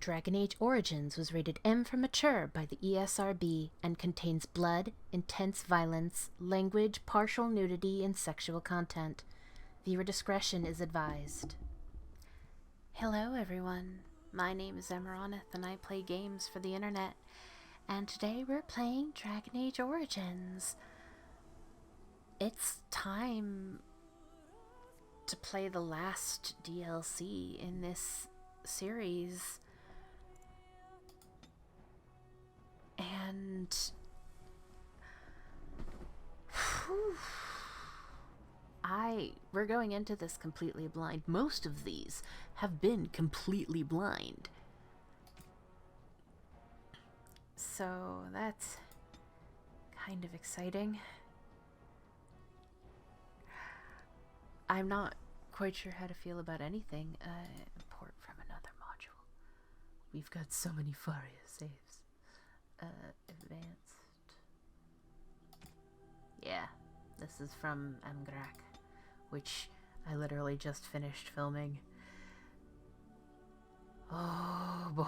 Dragon Age Origins was rated M for mature by the ESRB and contains blood, intense violence, language, partial nudity, and sexual content. Viewer discretion is advised. Hello everyone, my name is Amaronith and I play games for the internet, and today we're playing Dragon Age Origins. It's time to play the last DLC in this series. And we're going into this completely blind. Most of these have been completely blind. So that's kind of exciting. I'm not quite sure how to feel about anything. Import from another module. We've got so many Farria saves. Advanced. Yeah, this is from Amgrak, which I literally just finished filming. Oh boy.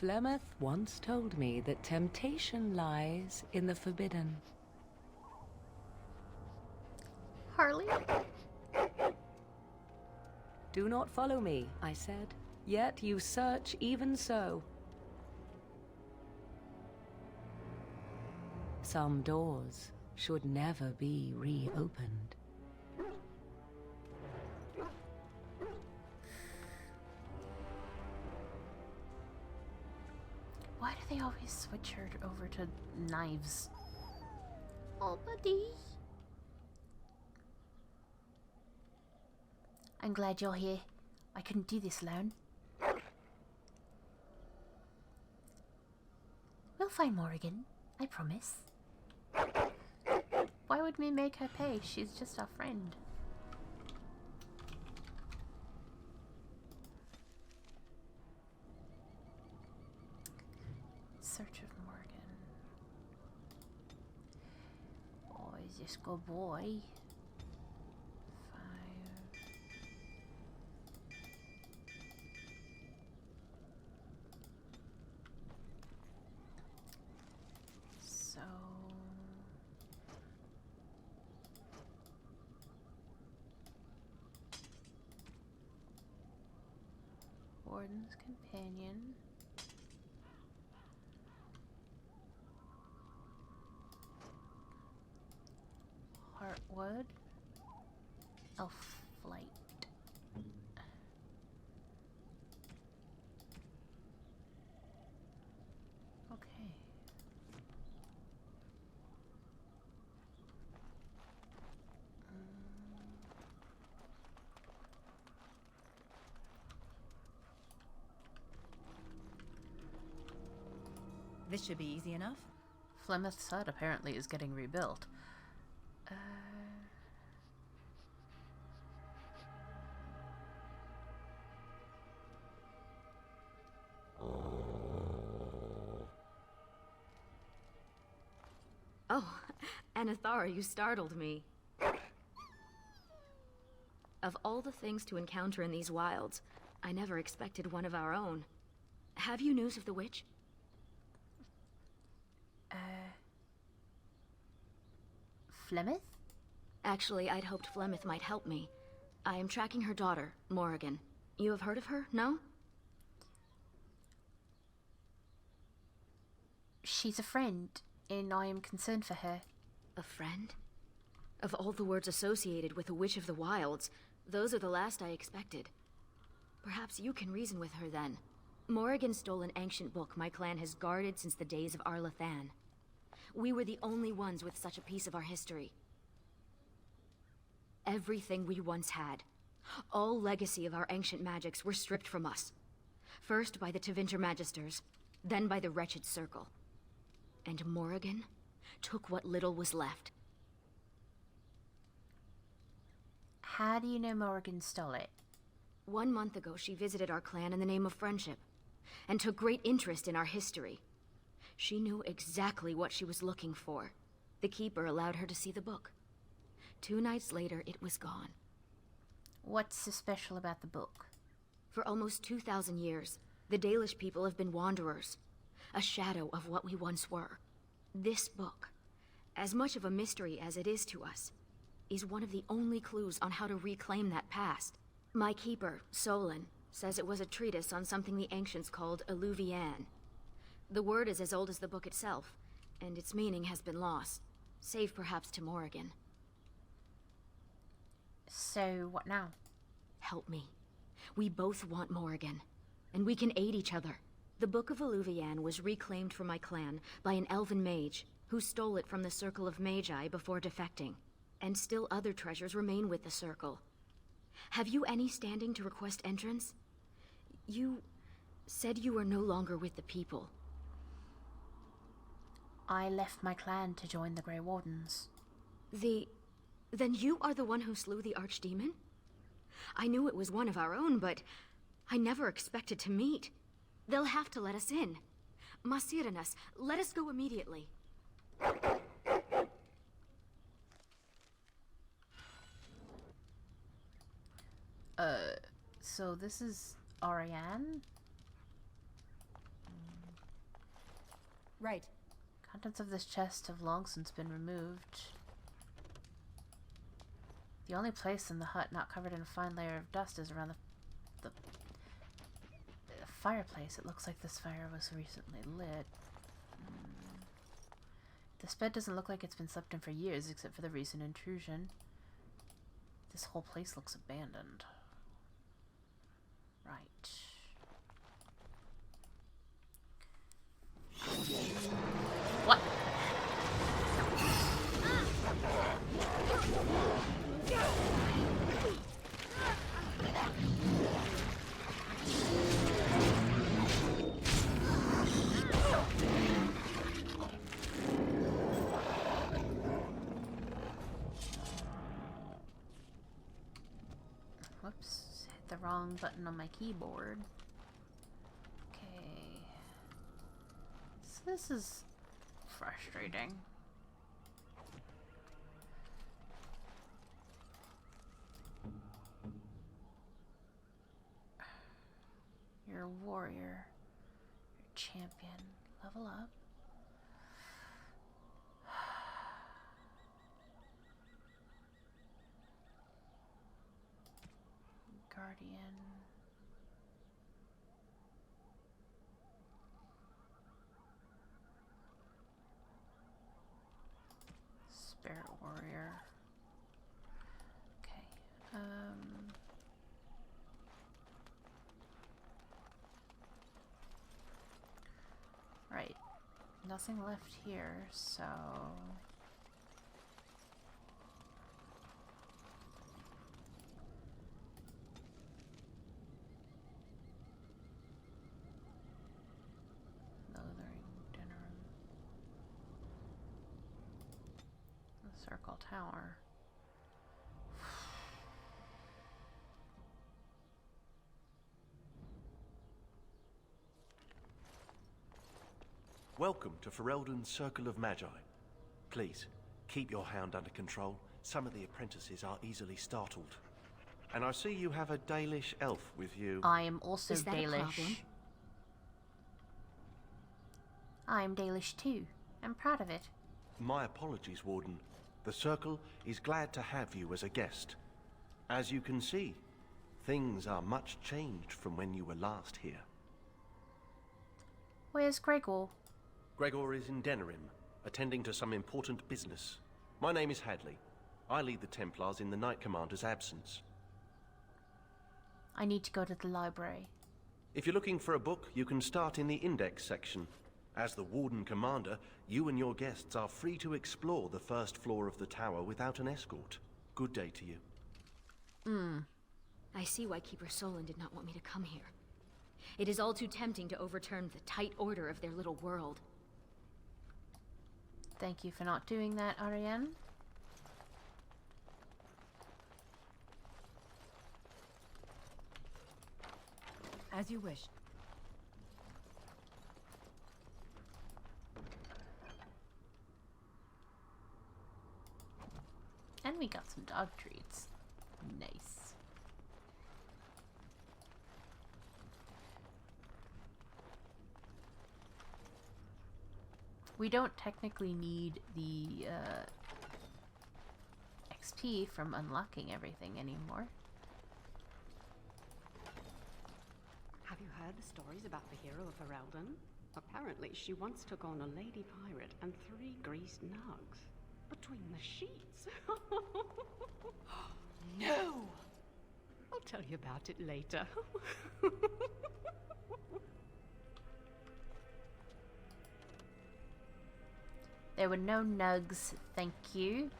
Flemeth once told me that temptation lies in the forbidden. Harley? Do not follow me, I said. Yet you search even so. Some doors should never be reopened. Why do they always switch her over to knives? Oh, buddy. I'm glad you're here. I couldn't do this alone. We'll find Morrigan, I promise. Why would we make her pay? She's just our friend. Search of Morrigan. Oh, is this good boy? Warden's Companion. Heartwood. Elf Flight. Okay. This should be easy enough. Flemeth's hut apparently is getting rebuilt. Oh, Anathara, you startled me. Of all the things to encounter in these wilds, I never expected one of our own. Have you news of the witch? Flemeth? Actually, I'd hoped Flemeth might help me. I am tracking her daughter, Morrigan. You have heard of her, no? She's a friend, and I am concerned for her. A friend? Of all the words associated with a witch of the wilds, those are the last I expected. Perhaps you can reason with her then. Morrigan stole an ancient book my clan has guarded since the days of Arlathan. We were the only ones with such a piece of our history. Everything we once had, all legacy of our ancient magics, were stripped from us. First by the Tevinter Magisters, then by the Wretched Circle. And Morrigan took what little was left. How do you know Morrigan stole it? 1 month ago, she visited our clan in the name of friendship, and took great interest in our history. She knew exactly what she was looking for. The Keeper allowed her to see the book. 2 nights later, it was gone. What's so special about the book? For almost 2,000 years, the Dalish people have been wanderers, a shadow of what we once were. This book, as much of a mystery as it is to us, is one of the only clues on how to reclaim that past. My keeper, Solon, says it was a treatise on something the ancients called Eluvian. The word is as old as the book itself, and its meaning has been lost, save perhaps to Morrigan. So, what now? Help me. We both want Morrigan, and we can aid each other. The Book of Eluvian was reclaimed for my clan by an elven mage, who stole it from the Circle of Magi before defecting. And still other treasures remain with the Circle. Have you any standing to request entrance? You said you were no longer with the people. I left my clan to join the Grey Wardens. Then you are the one who slew the Archdemon? I knew it was one of our own, but I never expected to meet. They'll have to let us in. Masiranas, let us go immediately. So this is Ariane? Right. Contents of this chest have long since been removed. The only place in the hut not covered in a fine layer of dust is around the fireplace. It looks like this fire was recently lit. This bed doesn't look like it's been slept in for years, except for the recent intrusion. This whole place looks abandoned. Right. What? Whoops, hit the wrong button on my keyboard. Okay. So this is frustrating. You're a warrior. You're a champion. Level up. Guardian. Spirit warrior. Okay. Right. Nothing left here, so... Circle Tower. Welcome to Ferelden's Circle of Magi. Please, keep your hound under control. Some of the apprentices are easily startled. And I see you have a Dalish elf with you. I am also Is that a Dalish. problem? I'm Dalish too. I'm proud of it. My apologies, Warden. The Circle is glad to have you as a guest. As you can see, things are much changed from when you were last here. Where's Gregor? Gregor is in Denerim, attending to some important business. My name is Hadley. I lead the Templars in the Knight Commander's absence. I need to go to the library. If you're looking for a book, you can start in the Index section. As the Warden Commander, you and your guests are free to explore the first floor of the tower without an escort. Good day to you. I see why Keeper Solon did not want me to come here. It is all too tempting to overturn the tight order of their little world. Thank you for not doing that, Ariane. As you wish. And we got some dog treats. Nice. We don't technically need the XP from unlocking everything anymore. Have you heard the stories about the hero of Ferelden? Apparently, she once took on a lady pirate and 3 greased nugs. Between the sheets. No! I'll tell you about it later. There were no nugs, thank you.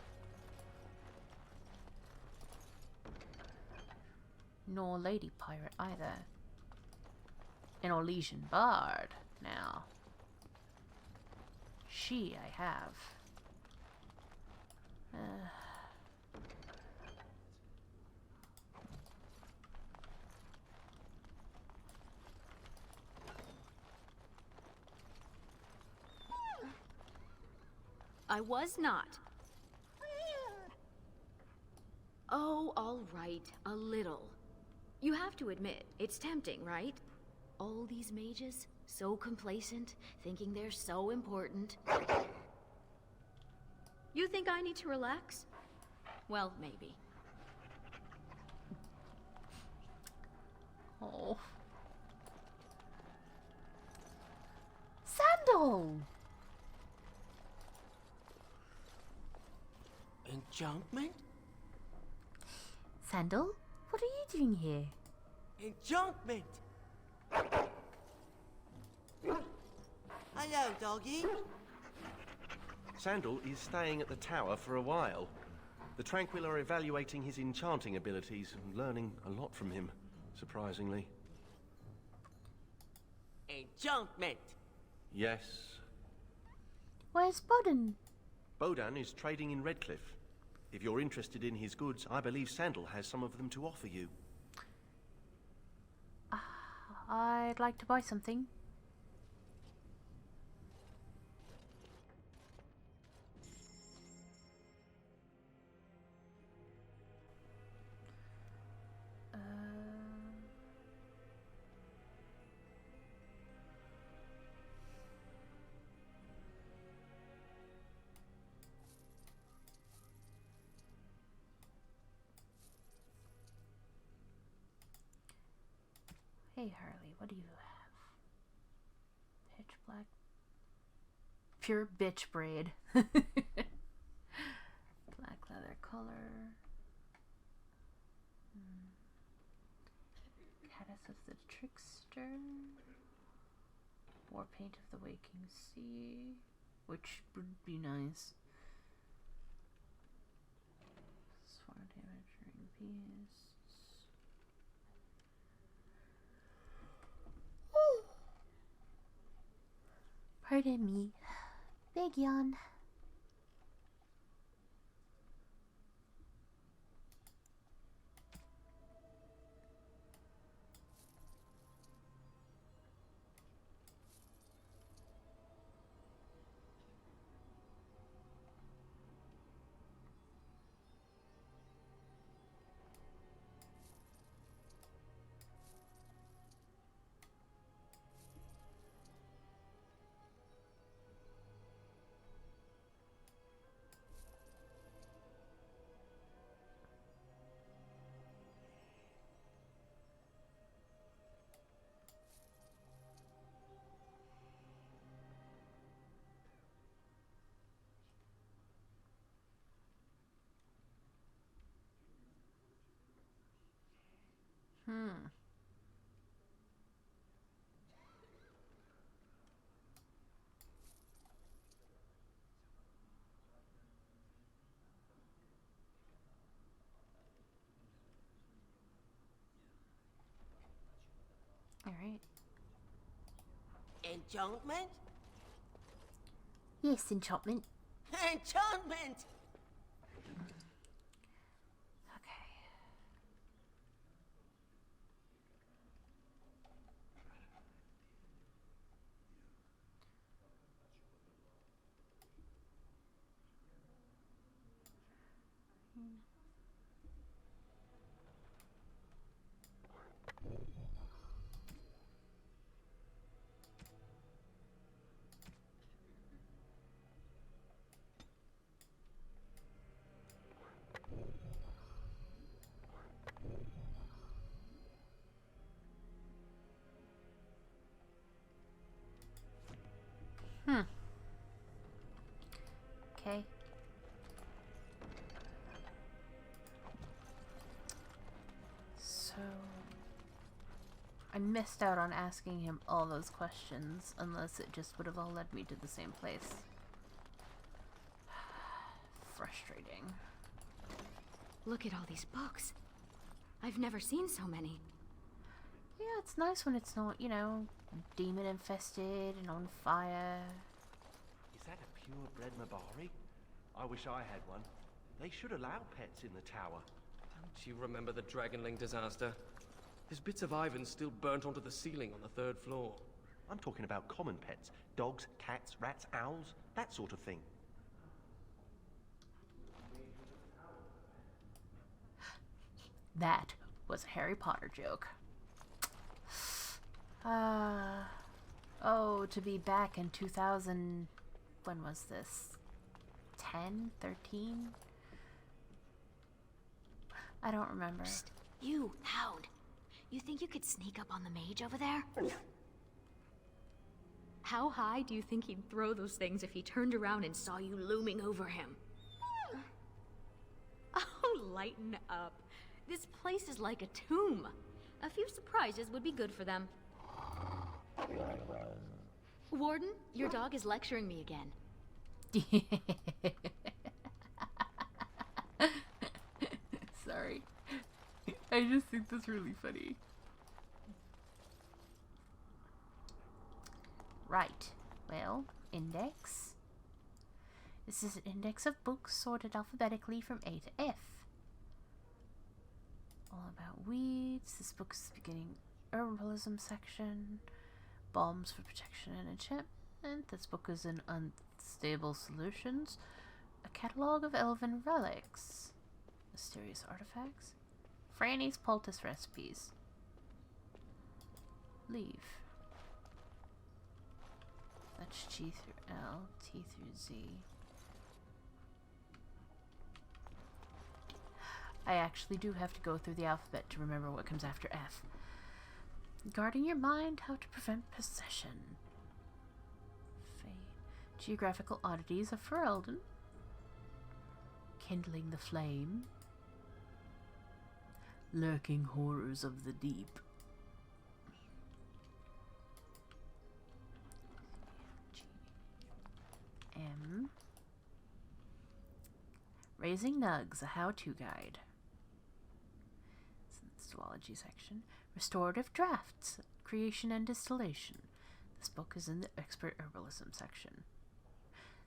Nor lady pirate either. An Orlesian bard now. She I have. I was not. Oh, all right, a little. You have to admit, it's tempting, right? All these mages, so complacent, thinking they're so important. You think I need to relax? Well, maybe. Oh. Sandal! Enchantment? Sandal? What are you doing here? Enchantment! Hello, doggy. Sandal is staying at the tower for a while. The Tranquil are evaluating his enchanting abilities and learning a lot from him, surprisingly. Enchantment! Yes. Where's Bodden? Bodan is trading in Redcliffe. If you're interested in his goods, I believe Sandal has some of them to offer you. I'd like to buy something. Hey Harley, what do you have? Pitch black. Pure bitch braid. Black leather color. Caddis of the Trickster. War paint of the Waking Sea. Which would be nice. Sword damage ring piece. Pardon me. Big yawn. Alright. Enchantment? Yes, enchantment. Enchantment! Okay. Okay. So I missed out on asking him all those questions, unless it just would have all led me to the same place. Frustrating. Look at all these books. I've never seen so many. Yeah, it's nice when it's not, you know, demon infested and on fire. Is that a purebred Mabari? I wish I had one. They should allow pets in the tower. Don't you remember the Dragonling disaster? There's bits of Ivan still burnt onto the ceiling on the 3rd floor. I'm talking about common pets. Dogs, cats, rats, owls, that sort of thing. That was a Harry Potter joke. Oh, to be back in 2000... When was this? 10? 13? I don't remember. Psst. You, Hound. You think you could sneak up on the mage over there? How high do you think he'd throw those things if he turned around and saw you looming over him? Oh, lighten up. This place is like a tomb. A few surprises would be good for them. Warden, your dog is lecturing me again. Sorry. I just think that's really funny. Right. Well, index. This is an index of books sorted alphabetically from A to F. All about weeds. This book is the beginning herbalism section. Bombs for protection and enchantment. This book is in unstable solutions. A catalog of elven relics. Mysterious artifacts. Franny's poultice recipes. Leave. That's G through L, T through Z. I actually do have to go through the alphabet to remember what comes after F. Guarding your mind, how to prevent possession. Fate. Geographical oddities of Ferelden. Kindling the flame. Lurking horrors of the deep. M. Raising Nugs, a how-to guide. It's in the zoology section. Restorative drafts, creation and distillation. This book is in the expert herbalism section.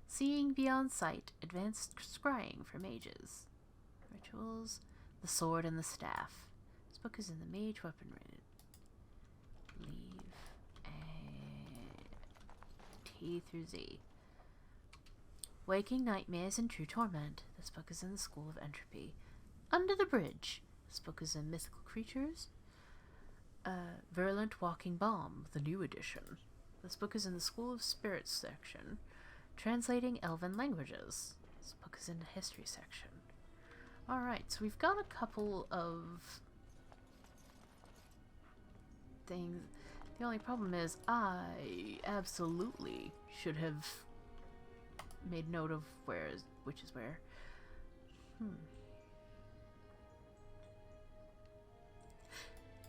Seeing beyond sight, advanced scrying for mages. Rituals, the sword and the staff. This book is in the mage weapon rated. Leave. T through Z. Waking Nightmares and True Torment. This book is in the School of Entropy. Under the Bridge. This book is in Mythical Creatures. Virulent Walking Bomb, the new edition. This book is in the School of Spirits section. Translating Elven Languages. This book is in the History section. Alright, so we've got a couple of things. The only problem is I absolutely should have made note of which is where.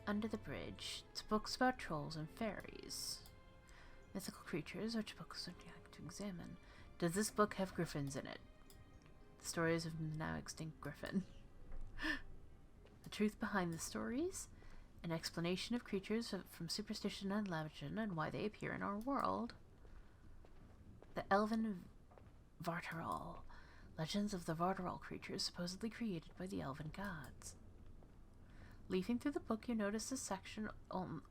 Under the Bridge. It's books about trolls and fairies. Mythical Creatures, which books would you like to examine? Does this book have griffins in it? The stories of the now extinct griffin. The truth behind the stories. An explanation of creatures from superstition and legend and why they appear in our world. The Elven Vartaral. Legends of the Vartaral creatures supposedly created by the Elven gods. Leafing through the book, you notice a section on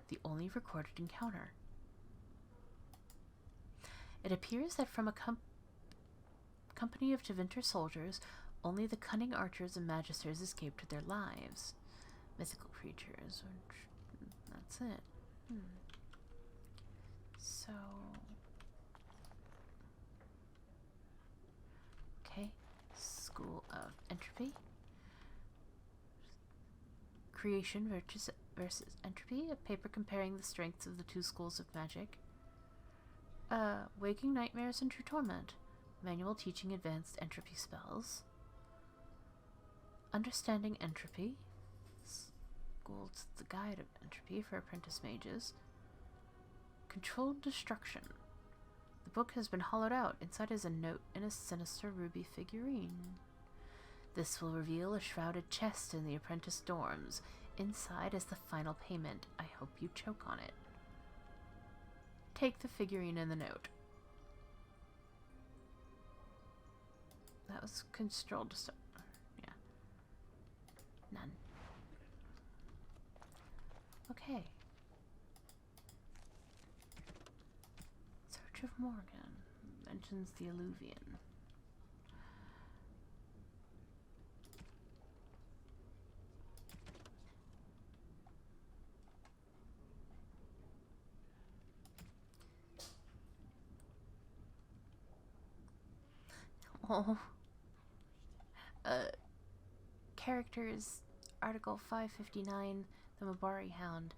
the only recorded encounter. It appears that from a company of Tevinter soldiers, only the cunning archers and magisters escaped with their lives. Mythical creatures, that's it. So... Okay, School of Entropy. Creation versus Entropy, a paper comparing the strengths of the two schools of magic. Waking Nightmares and True Torment. Manual teaching advanced entropy spells. Understanding entropy. School's the guide of entropy for apprentice mages. Controlled destruction. The book has been hollowed out. Inside is a note and a sinister ruby figurine. This will reveal a shrouded chest in the apprentice dorms. Inside is the final payment. I hope you choke on it. Take the figurine and the note. That was controlled. Yeah. None. Okay. Search of Morrigan. Mentions the Eluvian. Oh. Characters, Article 559, the Mabari Hound.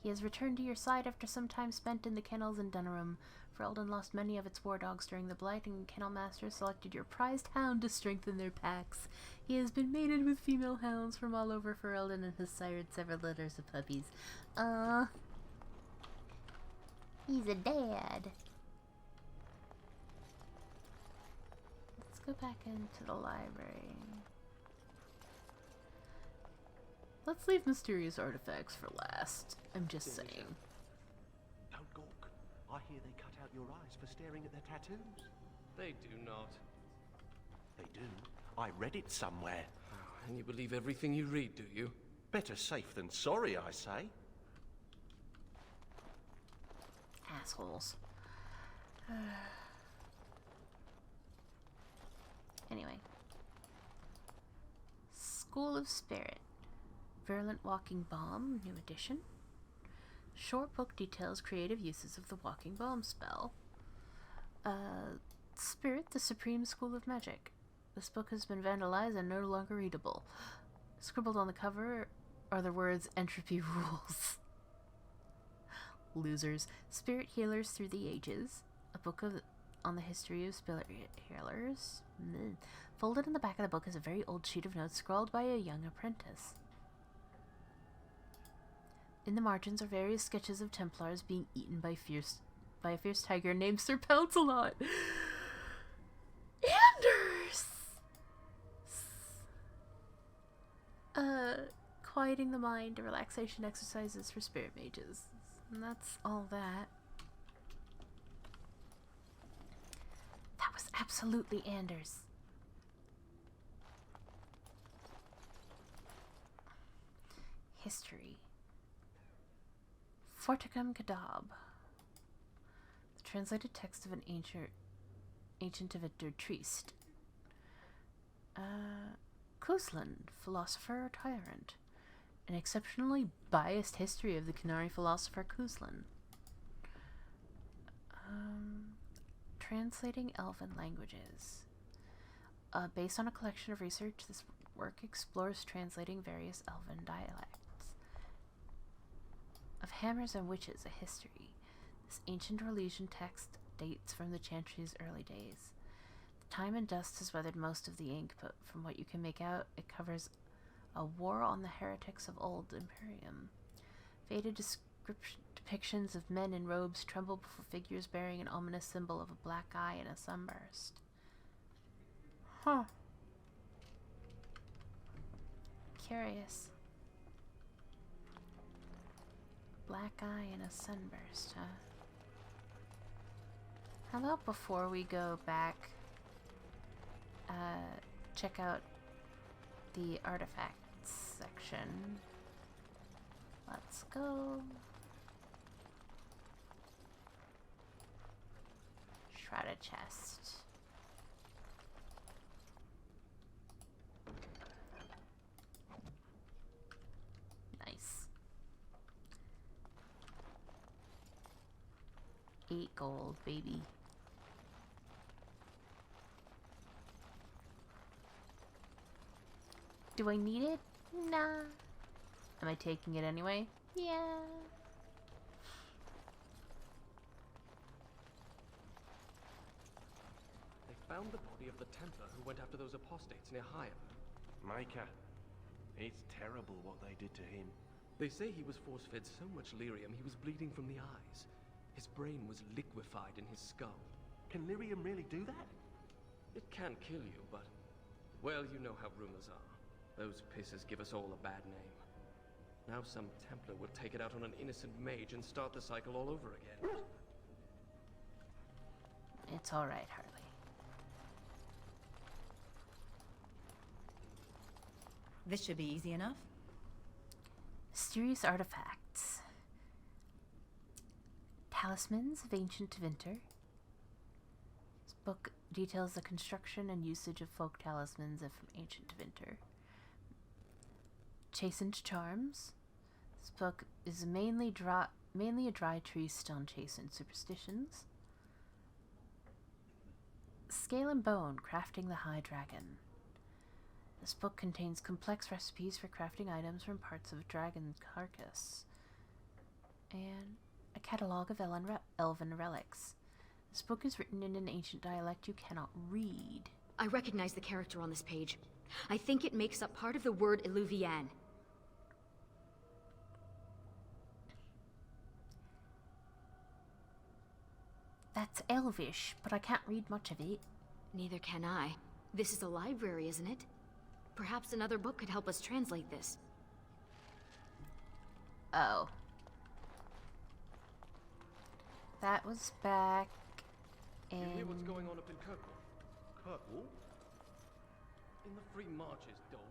He has returned to your side after some time spent in the kennels in Dunnerum. Ferelden lost many of its war dogs during the Blight, and Kennel Master selected your prized hound to strengthen their packs. He has been mated with female hounds from all over Ferelden and has sired several litters of puppies. He's a dad. Let's go back into the library. Let's leave mysterious artifacts for last. I'm just saying. Don't gawk. I hear they cut out your eyes for staring at their tattoos. They do not. They do. I read it somewhere. And you believe everything you read, do you? Better safe than sorry, I say. Assholes. Anyway. School of Spirit. Virulent Walking Bomb, new edition. Short book details creative uses of the Walking Bomb spell. Spirit, the Supreme School of Magic. This book has been vandalized and no longer readable. Scribbled on the cover are the words Entropy Rules. Losers. Spirit Healers Through the Ages. A book on the history of spirit healers. Folded in the back of the book is a very old sheet of notes scrawled by a young apprentice. In the margins are various sketches of Templars being eaten by a fierce tiger named Sir Pouncelot. Anders! Quieting the mind, relaxation exercises for spirit mages. And that's all that. That was absolutely Anders. History. Forticum Kadab. The translated text of an ancient Victor Triest. Kuzlan, philosopher or tyrant. An exceptionally biased history of the Canary philosopher Kuzlan. Translating Elven languages. Based on a collection of research, this work explores translating various Elven dialects. Of Hammers and Witches, a history. This ancient Orlesian text dates from the Chantry's early days. The time and dust has weathered most of the ink, but from what you can make out, it covers a war on the heretics of old Imperium. Faded depictions of men in robes tremble before figures bearing an ominous symbol of a black eye and a sunburst. Huh. Curious. Black eye and a sunburst, huh? How about before we go back, check out the artifacts section. Let's go. Shrouded chest. Nice. 8 gold, baby. Do I need it? Nah. Am I taking it anyway? Yeah. They found the body of the Templar who went after those apostates near Hive. Micah, it's terrible what they did to him. They say he was force-fed so much lyrium he was bleeding from the eyes. His brain was liquefied in his skull. Can lyrium really do that? It can kill you, but... well, you know how rumors are. Those pisses give us all a bad name. Now some Templar will take it out on an innocent mage and start the cycle all over again. It's alright, Harley. This should be easy enough. Mysterious artifacts. Talismans of Ancient Winter. This book details the construction and usage of folk talismans from Ancient Winter. Chastened Charms. This book is mainly a dry treatise on chastened superstitions. Scale and Bone, Crafting the High Dragon. This book contains complex recipes for crafting items from parts of a dragon carcass. And a catalogue of elven relics. This book is written in an ancient dialect you cannot read. I recognize the character on this page. I think it makes up part of the word Eluvian. That's Elvish, but I can't read much of it. Neither can I. This is a library, isn't it? Perhaps another book could help us translate this. Oh. That was back in... You hear what's going on up in Kirkwall? Kirkwall? In the Free Marches, dolt.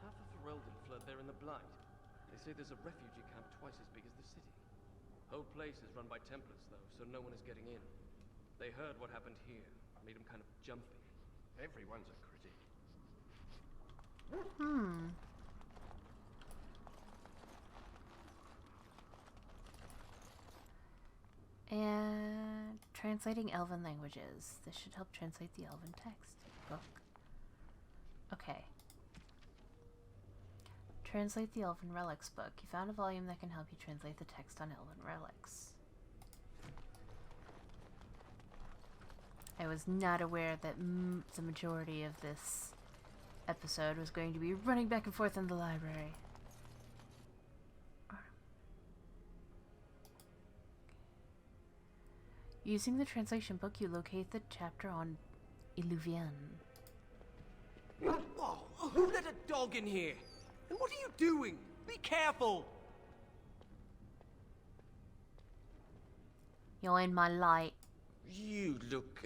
Half of Ferelden fled there in the Blight. They say there's a refugee camp twice as big as the city. Whole place is run by Templars, though, so no one is getting in. They heard what happened here. Made them kind of jumpy. Everyone's a critic. And translating Elven languages. This should help translate the Elven text book. Okay. Translate the Elven Relics book. You found a volume that can help you translate the text on Elven relics. I was not aware that the majority of this episode was going to be running back and forth in the library. Using the translation book, you locate the chapter on Eluvian. Oh, who let a dog in here? And what are you doing? Be careful! You're in my light. You look,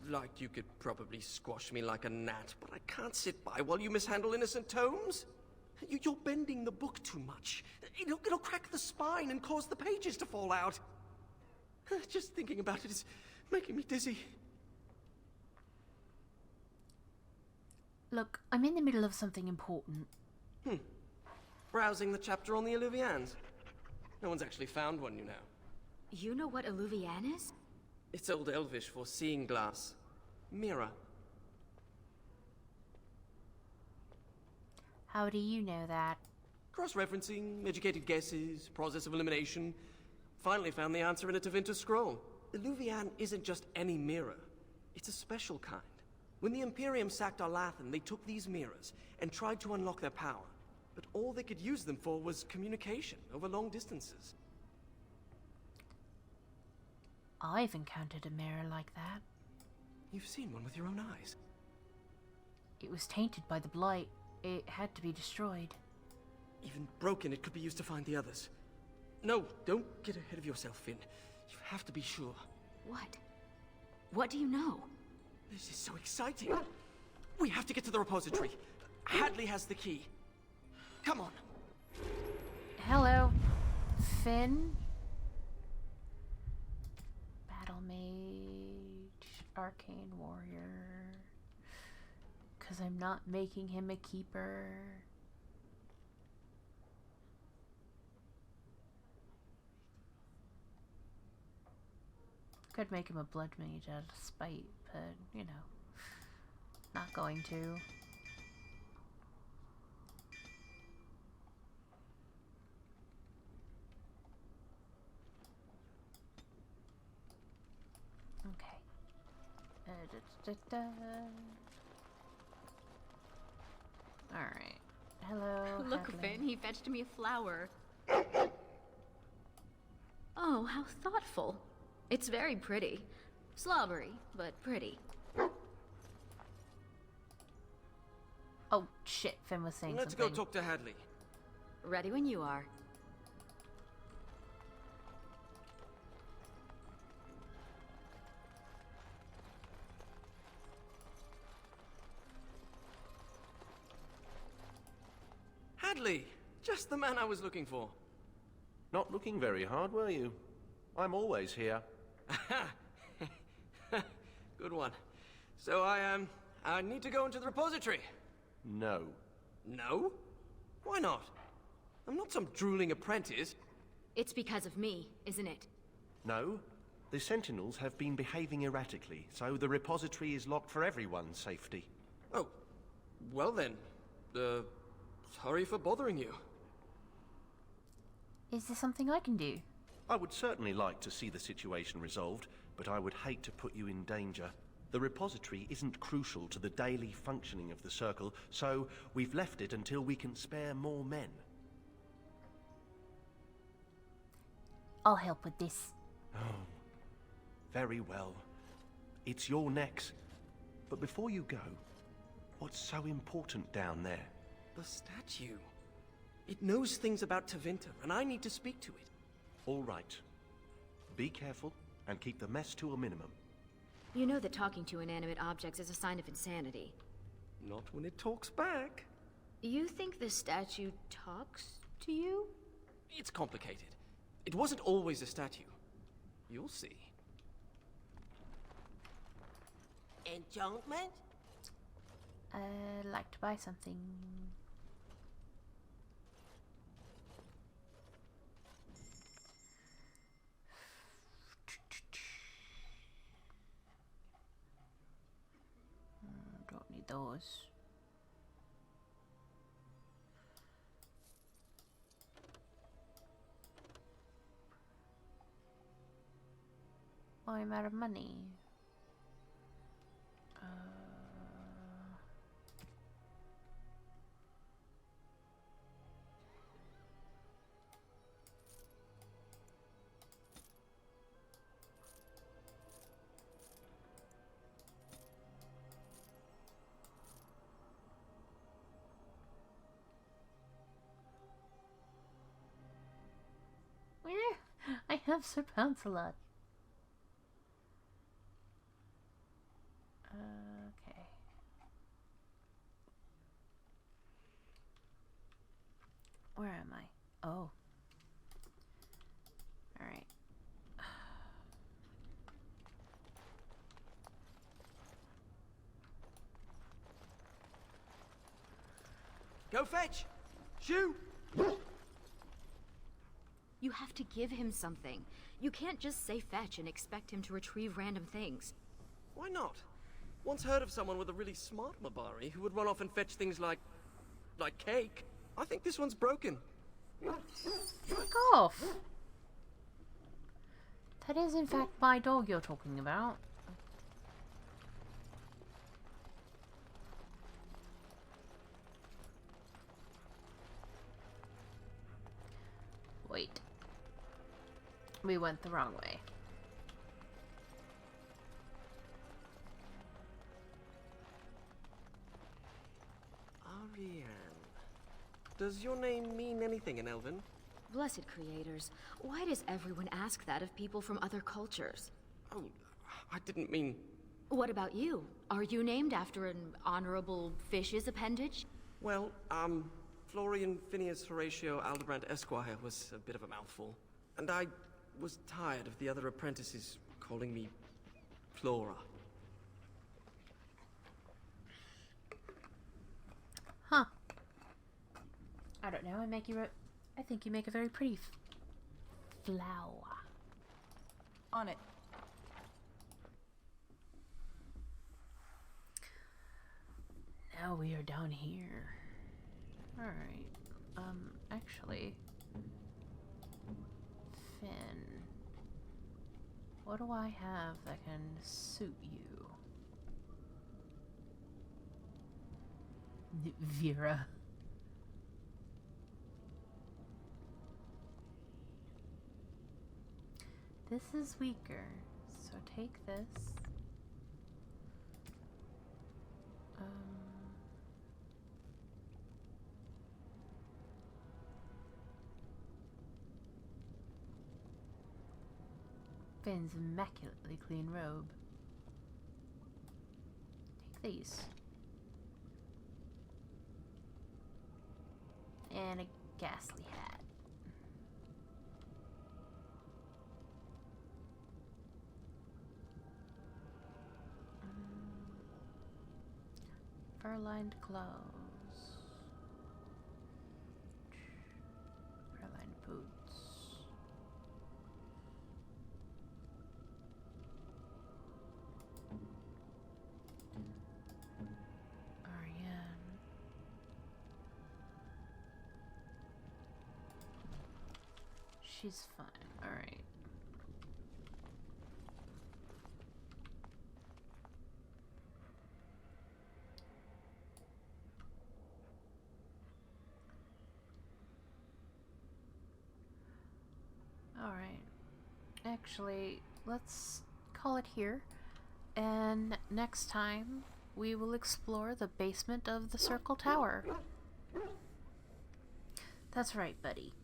like you could probably squash me like a gnat, but I can't sit by while you mishandle innocent tomes. You're bending the book too much. It'll crack the spine and cause the pages to fall out. Just thinking about it is making me dizzy. Look, I'm in the middle of something important. Browsing the chapter on the Eluvians. No one's actually found one, you know. You know what Eluvian is? It's Old Elvish for seeing glass. Mirror. How do you know that? Cross-referencing, educated guesses, process of elimination. Finally found the answer in a Tevinter scroll. Eluvian isn't just any mirror. It's a special kind. When the Imperium sacked Arlathan, they took these mirrors and tried to unlock their power. But all they could use them for was communication over long distances. I've encountered a mirror like that. You've seen one with your own eyes. It was tainted by the Blight. It had to be destroyed. Even broken, it could be used to find the others. No, don't get ahead of yourself, Finn. You have to be sure. What? What do you know? This is so exciting. We have to get to the repository. Hadley has the key. Come on. Hello, Finn. Battle Mage, Arcane Warrior. 'Cause I'm not making him a keeper. Could make him a blood mage out of spite, but, you know, not going to. Okay. Alright. Hello, Look, Hadley. Finn, he fetched me a flower. Oh, how thoughtful. It's very pretty. Slobbery, but pretty. Oh, shit, Finn was saying Let's something. go talk to Hadley. Ready when you are. Hadley! Just the man I was looking for. Not looking very hard, were you? I'm always here. Good one. So I need to go into the repository. No. No? Why not? I'm not some drooling apprentice. It's because of me, isn't it? No. The Sentinels have been behaving erratically, so the repository is locked for everyone's safety. Oh, well then. Sorry for bothering you. Is there something I can do? I would certainly like to see the situation resolved, but I would hate to put you in danger. The repository isn't crucial to the daily functioning of the Circle, so we've left it until we can spare more men. I'll help with this. Oh, very well. It's your necks. But before you go, what's so important down there? The statue. It knows things about Tevinter, and I need to speak to it. All right. Be careful and keep the mess to a minimum. You know that talking to inanimate objects is a sign of insanity. Not when it talks back. You think this statue talks to you? It's complicated. It wasn't always a statue. You'll see. Enchantment? I'd like to buy something. Don't need those. Oh, I'm out of money. I have Sir Pounce-a-lot. Okay. Where am I? Oh. Alright. Go fetch! Shoo! You have to give him something. You can't just say fetch and expect him to retrieve random things. Why not? Once heard of someone with a really smart Mabari who would run off and fetch things like cake. I think this one's broken. Fuck off! That is in fact my dog you're talking about. Wait. We went the wrong way. Ariane. Does your name mean anything in Elven? Blessed creators, why does everyone ask that of people from other cultures? Oh, I didn't mean... What about you? Are you named after an honorable fish's appendage? Well, Florian Phineas Horatio Aldebrand Esquire was a bit of a mouthful. And I was tired of the other apprentices calling me Flora. Huh. I don't know, I think you make a very pretty flower. On it. Now we are down here. Alright. Actually... Finn... What do I have that can suit you? Vera. This is weaker, so take this. Finn's immaculately clean robe. Take these. And a ghastly hat. Fur-lined clothes. Fur-lined boots. Ariane. She's fine. Alright. Alright. Actually, let's call it here. And next time, we will explore the basement of the Circle Tower. That's right, buddy.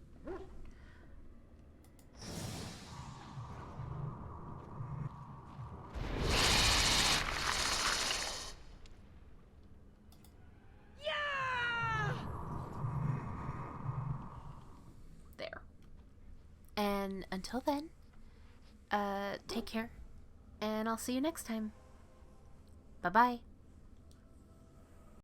There. And until then, take care, and I'll see you next time. Bye-bye.